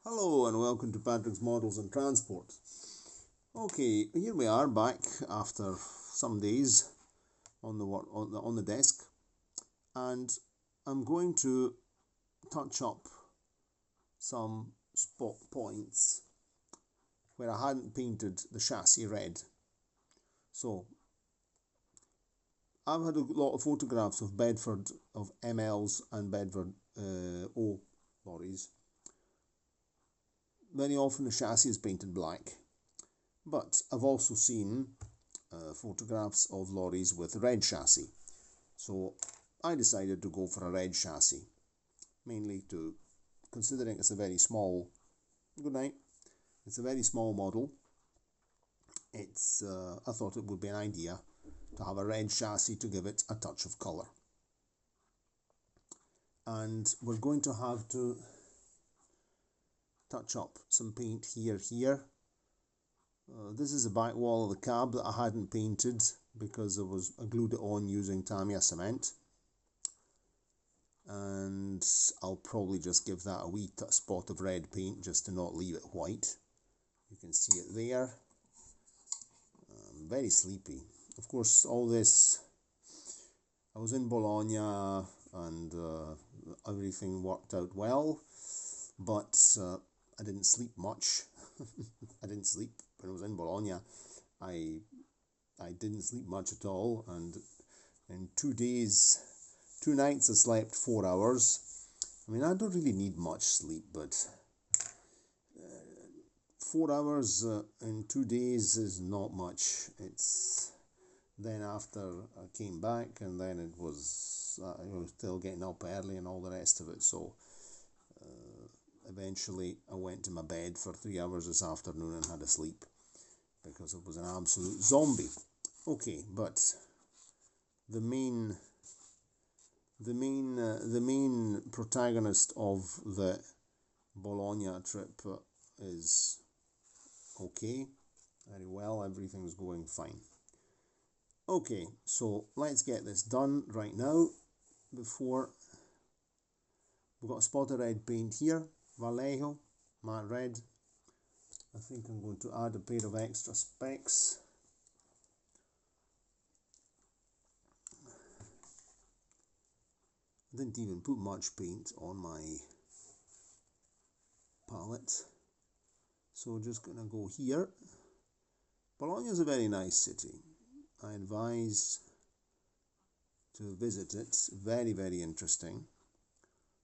Hello and welcome to Patrick's Models and Transport. Okay, here we are back after some days on the desk, and I'm going to touch up some spot points where I hadn't painted the chassis red. So I've had a lot of photographs of Bedford of MLs and Bedford O lorries. Very often the chassis is painted black, but I've also seen photographs of lorries with red chassis. So I decided to go for a red chassis, mainly considering it's a very small, good night, it's a very small model. I thought it would be an idea to have a red chassis to give it a touch of colour. And we're going to have to touch up some paint here. This is the back wall of the cab that I hadn't painted because I glued it on using Tamiya cement, and I'll probably just give that a wee spot of red paint just to not leave it white. You can see it there. I'm very sleepy. Of course, all this, I was in Bologna and everything worked out well, but I didn't sleep much. I didn't sleep when I was in Bologna. I didn't sleep much at all, and in 2 days, 2 nights I slept 4 hours. I mean, I don't really need much sleep, but 4 hours in 2 days is not much. Then after I came back, and then I was still getting up early and all the rest of it, so eventually I went to my bed for 3 hours this afternoon and had a sleep because it was an absolute zombie. Okay, but the main protagonist of the Bologna trip is okay, very well, everything's going fine. Okay, so let's get this done right now. Before, we've got a spot of red paint here, Vallejo, matte red. I think I'm going to add a pair of extra specs. I didn't even put much paint on my palette, so just gonna go here. Bologna is a very nice city. I advise to visit it. Very, very interesting.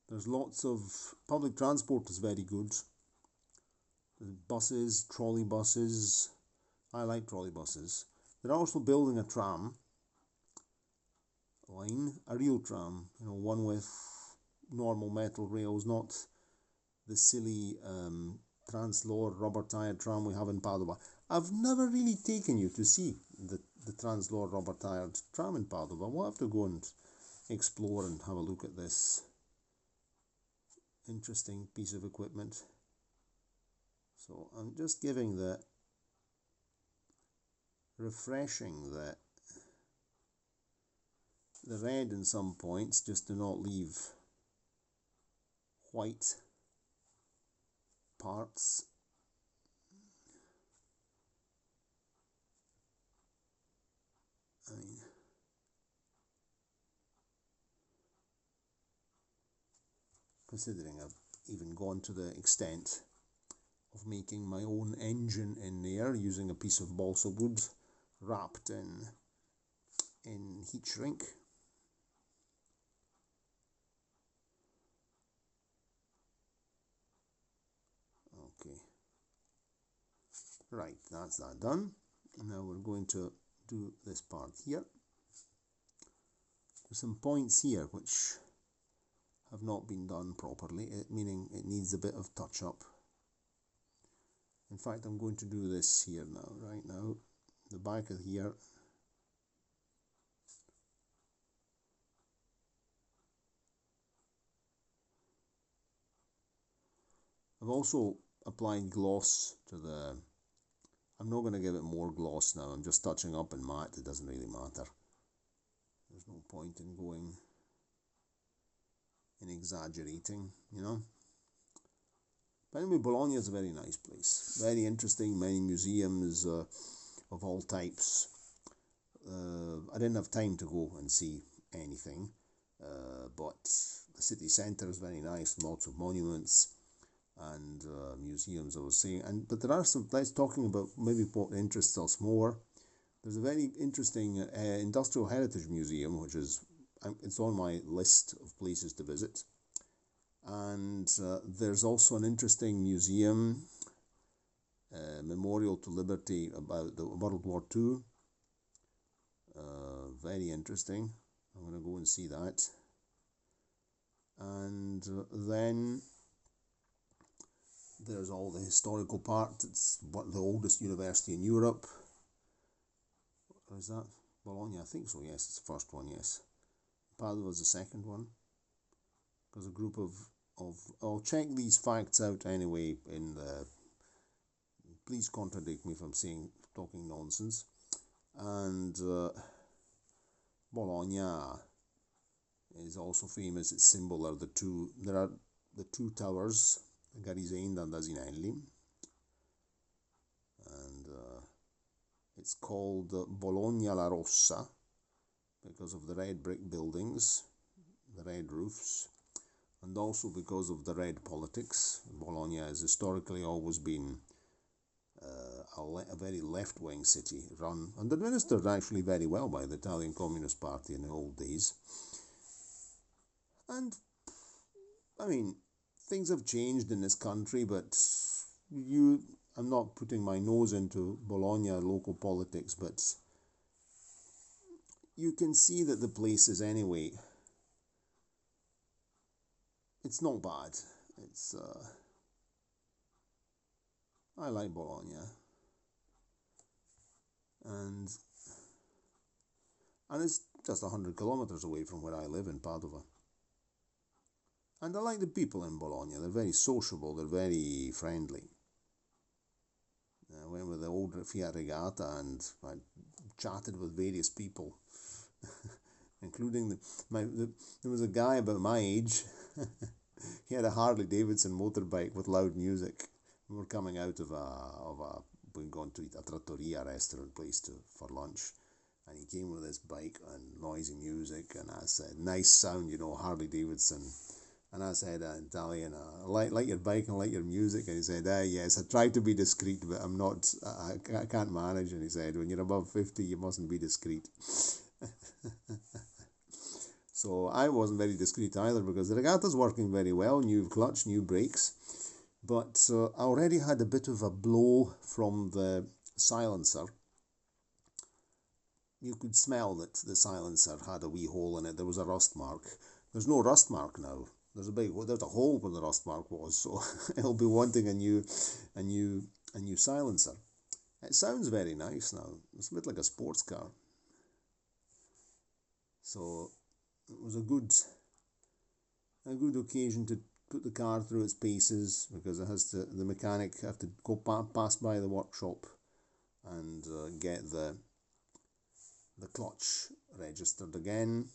There's lots of public transport is very good. There's buses, trolley buses. I like trolley buses. They're also building a tram line, a real tram, one with normal metal rails, not the silly Translor rubber tired tram we have in Padova. I've never really taken you to see the Translor rubber tired tram in Padova. We'll have to go and explore and have a look at this interesting piece of equipment. So I'm just refreshing the red in some points just to not leave white parts. Considering I've even gone to the extent of making my own engine in there using a piece of balsa wood wrapped in heat shrink. Okay, right, that's that done. Now we're going to do this part here. There's some points here which have not been done properly, meaning it needs a bit of touch up. In fact, I'm going to do this here now, right now, the back of here. I've also applied gloss to I'm not going to give it more gloss now, I'm just touching up in matte, it doesn't really matter. There's no point in going in exaggerating, But anyway, Bologna is a very nice place. Very interesting, many museums of all types. I didn't have time to go and see anything, but the city centre is very nice, lots of monuments and museums, I was saying. But there are some, let's talking about maybe what interests us more. There's a very interesting industrial heritage museum, which is, it's on my list of places to visit. And there's also an interesting museum, Memorial to Liberty, about the World War II. Very interesting. I'm going to go and see that. And then there's all the historical part. It's the oldest university in Europe. Is that Bologna? I think so, yes. It's the first one, yes. Padova's the second one. There's a group of I'll check these facts out anyway in the, please contradict me if I'm talking nonsense. And Bologna is also famous. Its symbol are there are the two towers, Garisenda and Asinelli. And it's called Bologna la Rossa because of the red brick buildings, the red roofs, and also because of the red politics. Bologna has historically always been a very left-wing city, run and administered actually very well by the Italian Communist Party in the old days. And, I mean, things have changed in this country, but I'm not putting my nose into Bologna local politics, but you can see that the place is anyway, it's not bad. It's I like Bologna, and it's just 100 kilometers away from where I live in Padova. And I like the people in Bologna. They're very sociable. They're very friendly. I went with the old Fiat Regata and I chatted with various people, including there was a guy about my age. He had a Harley Davidson motorbike with loud music. We were coming out we'd gone to a trattoria restaurant place for lunch, and he came with his bike and noisy music, and I said, nice sound, Harley Davidson. And I said in Italian, I like your bike and like your music. And he said, yes, I try to be discreet, but I'm not, I can't manage. And he said, when you're above 50, you mustn't be discreet. So I wasn't very discreet either, because the Regata's working very well, new clutch, new brakes. But I already had a bit of a blow from the silencer. You could smell that the silencer had a wee hole in it. There was a rust mark. There's no rust mark now. There's a hole where the rust mark was, so it'll be wanting a new silencer. It sounds very nice now. It's a bit like a sports car. So it was a good occasion to put the car through its paces, because the mechanic have to go pass by the workshop and get the clutch registered again.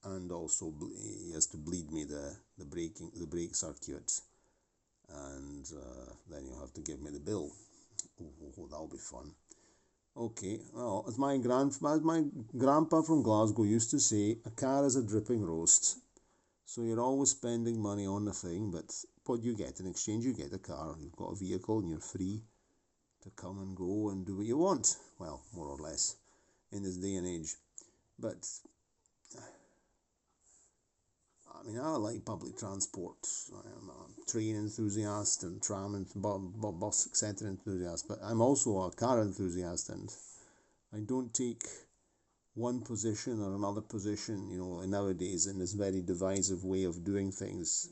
And also he has to bleed me the brake circuit, and then you'll have to give me the bill. Oh, that'll be fun. Okay, well, as my grandpa from Glasgow used to say, a car is a dripping roast. So you're always spending money on the thing, but what do you get in exchange? You get a car. You've got a vehicle and you're free to come and go and do what you want. Well, more or less, in this day and age. But I mean, I like public transport. I'm a train enthusiast and tram and bus, etc. enthusiast, but I'm also a car enthusiast, and I don't take one position or another position, nowadays in this very divisive way of doing things.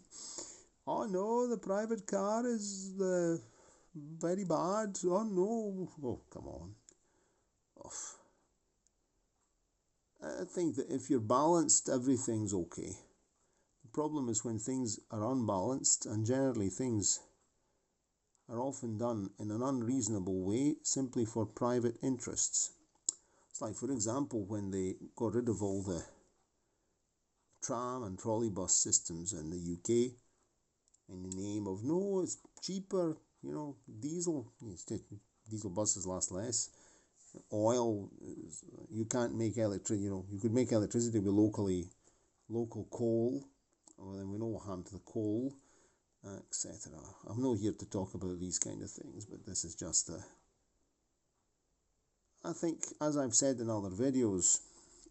Oh no, the private car is very bad. Oh no. Oh, come on. Oh. I think that if you're balanced, everything's okay. The problem is when things are unbalanced, and generally things are often done in an unreasonable way simply for private interests. It's like, for example, when they got rid of all the tram and trolleybus systems in the UK, in the name of, no, it's cheaper, you know, diesel. Diesel buses last less. Oil, you can't make electricity, you know, you could make electricity with local coal. Well, then we know what happened to the coal, etc. I'm not here to talk about these kind of things, but this is just I think, as I've said in other videos,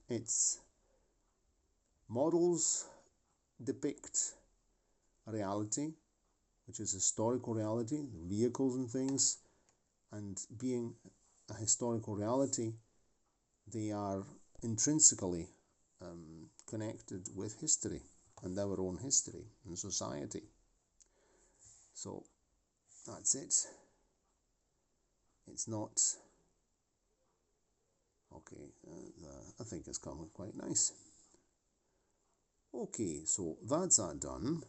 it's models depict a reality, which is historical reality, vehicles and things, and being a historical reality, they are intrinsically connected with history and our own history and society. So that's it. It's not okay. I think it's coming quite nice. Okay, so that's that done.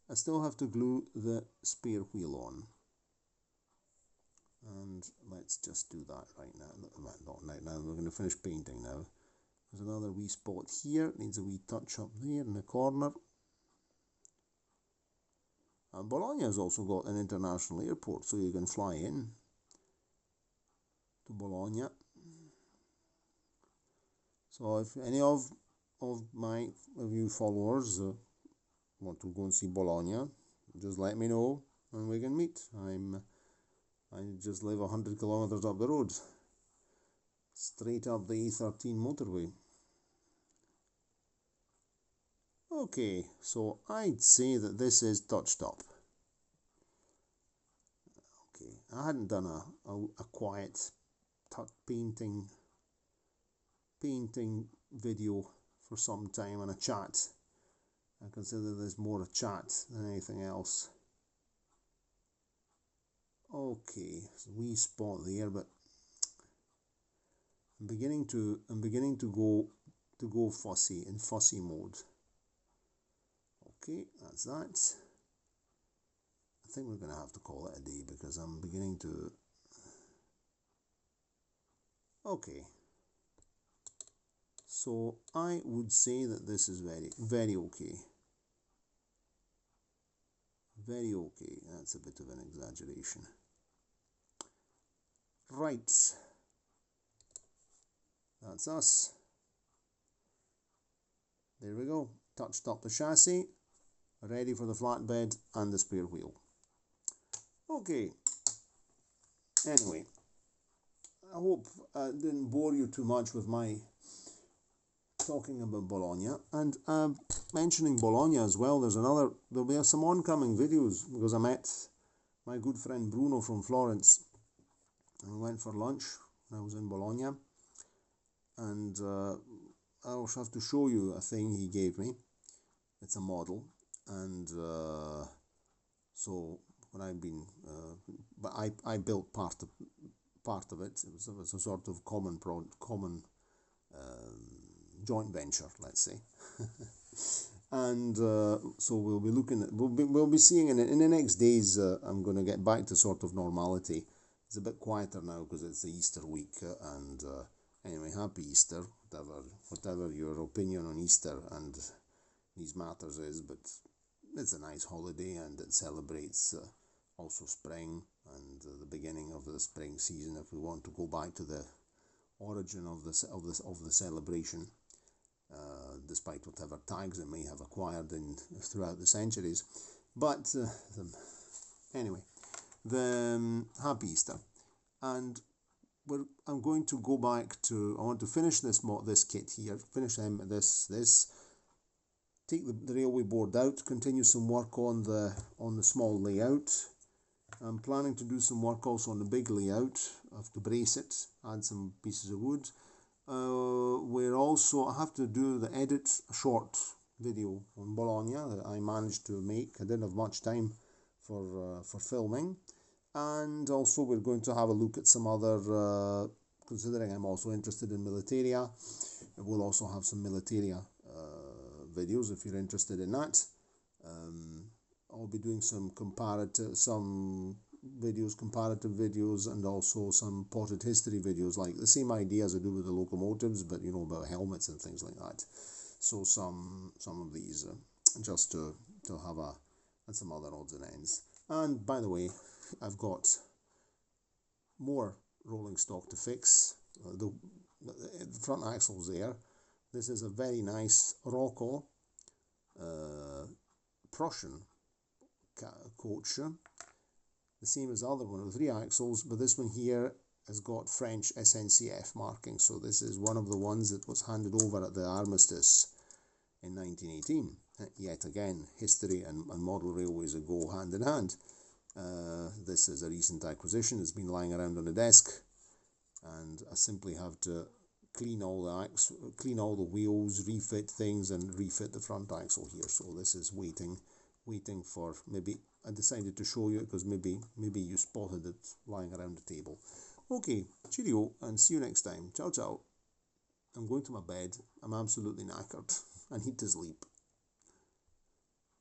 I still have to glue the spare wheel on, and let's just do that right now. Not right now, we're going to finish painting now. There's another wee spot here, needs a wee touch up there in the corner. And Bologna has also got an international airport, so you can fly in to Bologna. So if any of you followers want to go and see Bologna, just let me know and we can meet. I just live 100 kilometers up the road, straight up the A13 motorway. Okay, so I'd say that this is touched up. Okay, I hadn't done a quiet painting video for some time, and a chat. I consider this more a chat than anything else. Okay, so wee spot there, but I'm beginning to go fussy mode. Okay, that's that. I think we're gonna have to call it a day because I'm beginning to. Okay. So I would say that this is very okay. Very okay. That's a bit of an exaggeration. Right. That's us. There we go. Touched up the chassis. Ready for the flatbed and the spare wheel. Okay. Anyway, I hope I didn't bore you too much with my talking about Bologna, and mentioning Bologna as well. There'll be some oncoming videos because I met my good friend Bruno from Florence, and we went for lunch when I was in Bologna, and I also have to show you a thing he gave me. It's a model, and so when I've been, but I built part of it. It was a sort of common joint venture, let's say. And so we'll be looking at, we'll be seeing in the next days. I'm going to get back to sort of normality. It's a bit quieter now because it's the Easter week, and anyway, happy Easter, whatever your opinion on Easter and these matters is, but it's a nice holiday, and it celebrates also spring and the beginning of the spring season, if we want to go back to the origin of the celebration. Despite whatever tags it may have acquired throughout the centuries, but anyway, happy Easter, and I'm going to go back to. I want to finish this kit here. Finish this. Take the railway board out. Continue some work on the small layout. I'm planning to do some work also on the big layout. I have to brace it. Add some pieces of wood. I have to do the edit, a short video on Bologna that I managed to make. I didn't have much time for filming, and also we're going to have a look at some other, considering I'm also interested in Militaria, we'll also have some Militaria videos if you're interested in that. I'll be doing some comparative videos, and also some potted history videos, like the same idea as I do with the locomotives, but about helmets and things like that. So some of these just to to have a, and some other odds and ends. And by the way, I've got more rolling stock to fix. The front axle's there. This is a very nice Rocco Prussian coach, the same as the other one with 3 axles, but this one here has got French SNCF marking, so this is one of the ones that was handed over at the armistice in 1918. Yet again, history and model railways go hand in hand. This is a recent acquisition. It's been lying around on the desk, and I simply have to clean all the wheels, refit things, and refit the front axle here. So this is waiting for, maybe I decided to show you because maybe you spotted it lying around the table. Okay, cheerio, and see you next time. Ciao, ciao. I'm going to my bed. I'm absolutely knackered. I need to sleep.